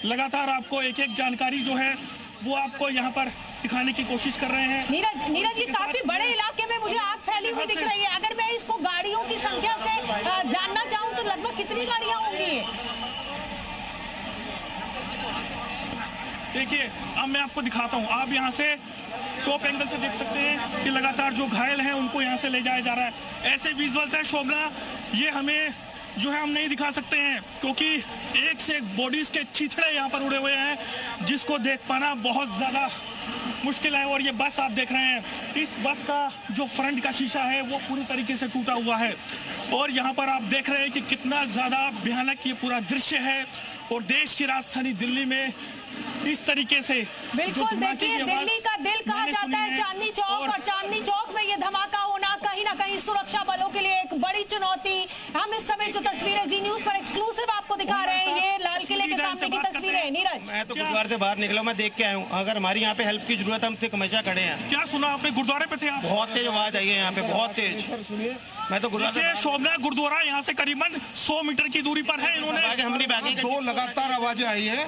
लगातार आपको एक एक जानकारी जो है वो आपको यहाँ पर दिखाने की कोशिश कर रहे हैं। नीरज जी, काफी बड़े इलाके में मुझे आग फैली हुई दिख रही है। अगर मैं इसको गाड़ियों की संख्या से जानना चाहूँ तो लगभग कितनी गाड़ियां होंगी? देखिए अब मैं आपको दिखाता हूँ। आप यहाँ से टॉप एंगल से देख सकते हैं कि लगातार जो घायल हैं उनको यहाँ से ले जाया जा रहा है। ऐसे विजुअल्स है शोभना, ये हमें जो है हम नहीं दिखा सकते हैं क्योंकि एक से एक बॉडीज के छिछड़े यहाँ पर उड़े हुए हैं जिसको देख पाना बहुत ज़्यादा मुश्किल है। और ये बस आप देख रहे हैं, इस बस का जो फ्रंट का शीशा है वो पूरी तरीके से टूटा हुआ है। और यहाँ पर आप देख रहे हैं कि कितना ज़्यादा भयानक ये पूरा दृश्य है। और देश की राजधानी दिल्ली में इस तरीके से बिल्कुल देखिए, दिल्ली का दिल कहा जाता है चांदनी चौक, और चांदनी चौक में ये धमाका होना कहीं ना कहीं सुरक्षा बलों के लिए एक बड़ी चुनौती। हम इस समय जो तस्वीरें जी न्यूज पर एक्सक्लूसिव आपको दिखा रहे हैं, ये लाल किले के सामने की तस्वीरें। नीरज, मैं तो गुरुद्वारे से बाहर निकला, मैं देख के आया हूँ। अगर हमारी यहाँ पे हेल्प की जरूरत है, हमसे हमेशा खड़े हैं। क्या सुना आपने? गुरुद्वारे पे थे आप? बहुत तेज आवाज आई है यहाँ पे, बहुत तेज। मैं तो गुरुद्वारा शोभना गुरुद्वारा यहाँ से करीबन 100 मीटर की दूरी पर है। इन्होंने दो लगातार आवाजें आई है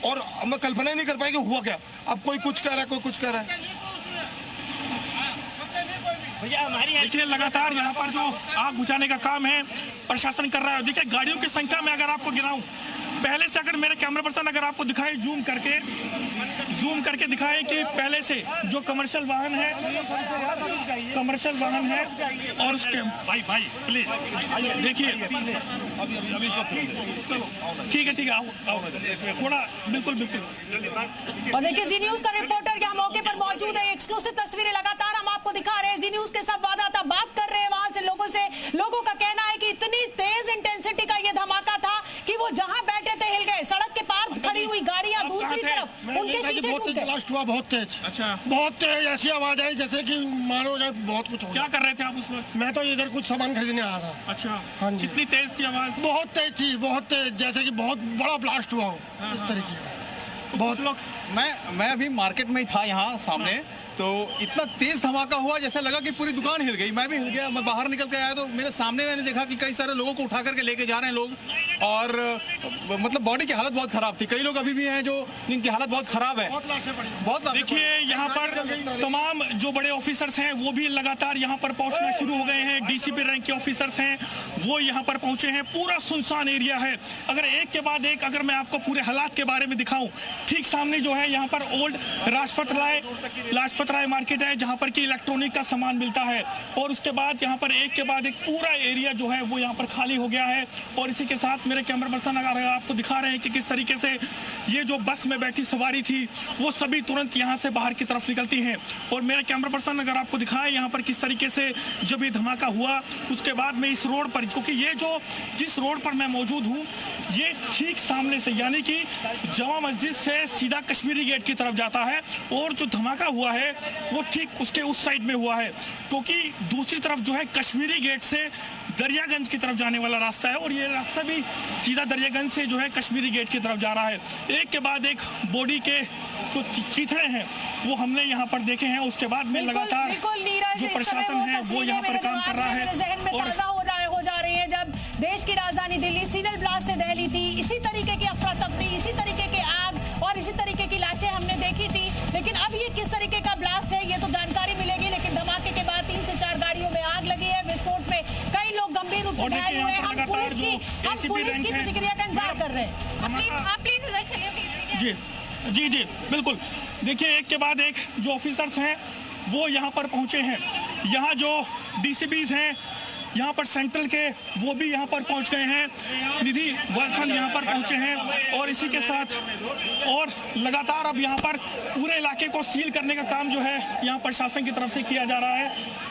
और मैं कल्पना नहीं कर पाई कि हुआ क्या। अब कोई कुछ कह रहा है, कोई कुछ कह रहा है। देखिए लगातार यहाँ पर जो आग बुझाने का काम है प्रशासन कर रहा है। देखिए गाड़ियों की संख्या में अगर आपको गिनाऊं, पहले से अगर मेरे कैमरा पर्सन अगर आपको दिखाए जूम करके दिखाए कि पहले से जो कमर्शियल वाहन है और उसके भाई प्लीज देखिए, ठीक है आओ थोड़ा बिल्कुल। और देखिए जी न्यूज का रिपोर्टर यहाँ मौके पर मौजूद है। एक्सक्लूसिव तस्वीरें लगातार हम आपको दिखा रहे हैं। जी न्यूज के संवाददाता बात कर रहे हैं वहां से लोगों से। लोगों का कहना है कि इतनी तेज इंटेंसिटी का ये धमाका था कि वो जहां बैठे थे हिल गए। सड़क के पार खड़ी हुई गाड़ियां दूसरी तरफ उनके शीशे टूट गए। ब्लास्ट हुआ बहुत तेज। अच्छा, बहुत तेज ऐसी आवाज आई जैसे कि मानो बहुत कुछ हो गया। क्या कर रहे थे आप उस वक्त? मैं तो इधर कुछ सामान खरीदने आया था। अच्छा, हाँ जी। कितनी तेज थी आवाज? बहुत तेज थी, बहुत तेज, जैसे कि बहुत बड़ा ब्लास्ट हुआ हो इस तरीके का। बहुत लोग मैं अभी मार्केट में ही था यहाँ सामने, तो इतना तेज धमाका हुआ जैसे लगा कि पूरी दुकान हिल गई। मैं भी हिल गया। मैं बाहर निकल के आया तो मेरे सामने मैंने देखा कि कई सारे लोगों को उठा करके लेके जा रहे हैं लोग, और मतलब बॉडी की हालत बहुत खराब थी। कई लोग अभी भी हैं जो जिनकी हालत बहुत खराब है। बहुत देखिए यहाँ पर तमाम जो बड़े ऑफिसर्स हैं वो भी लगातार यहाँ पर पहुँचना शुरू हो गए हैं। डीसीपी रैंक के ऑफिसर्स हैं वो यहाँ पर पहुँचे हैं। पूरा सुनसान एरिया है। अगर एक के बाद एक अगर मैं आपको पूरे हालात के बारे में दिखाऊं, ठीक सामने जो है यहाँ पर ओल्ड लाजपत राय मार्केट है जहाँ पर कि इलेक्ट्रॉनिक का सामान मिलता है। और उसके बाद यहाँ पर एक के बाद एक पूरा एरिया जो है वो यहाँ पर खाली हो गया है। और इसी के साथ मेरे कैमरा पर्सन अगर आपको दिखा रहे हैं कि किस तरीके से ये जो बस में बैठी सवारी थी वो सभी तुरंत यहाँ से बाहर की तरफ निकलती हैं। और मेरा कैमरा पर्सन अगर आपको दिखाए यहाँ पर किस तरीके से जब ये धमाका हुआ उसके बाद में इस रोड पर, क्योंकि ये जो जिस रोड पर मैं मौजूद हूँ ये ठीक सामने से यानी कि जमा मस्जिद से सीधा कश्मीरी गेट की तरफ जाता है, और जो धमाका हुआ है वो ठीक उसके उस साइड में हुआ है क्योंकि दूसरी तरफ जो है कश्मीरी गेट से दरियागंज की तरफ जाने वाला रास्ता है, और ये रास्ता भी सीधा दरियागंज से जो है कश्मीरी गेट की तरफ जा रहा है। एक के बाद एक बॉडी के जो चीथड़े हैं वो हमने यहाँ पर देखे हैं। उसके बाद में लगातार जो प्रशासन है वो यहाँ पर काम कर रहा है। और हो जा रही है जब देश की राजधानी दिल्ली सिग्नल ब्लास्ट से दहली थी, इसी तरीके की अफरा तफरी, इसी तरीके के आग और इसी तरीके की लाशें हमने देखी थी। लेकिन अब ये किस तरीके का ब्लास्ट है ये तो जानकारी मिलेगी। लेकिन धमाके के बाद 3 से 4 गाड़ियों में आग लगी है। विस्फोट में कई लोग गंभीर रूप से घायल हुए हैं। हम पुलिस की प्रतिक्रिया का इंतजार कर रहे हैं। आप प्लीज इधर चलिए प्लीज। जी बिल्कुल। देखिए एक के बाद एक जो ऑफिसर्स हैं वो यहाँ पर पहुँचे हैं। यहाँ जो डीसीपीज हैं यहाँ पर सेंट्रल के वो भी यहाँ पर पहुँच गए हैं। निधि वत्सन यहाँ पर पहुँचे हैं। और इसी के साथ और लगातार अब यहाँ पर पूरे इलाके को सील करने का काम जो है यहाँ प्रशासन की तरफ से किया जा रहा है।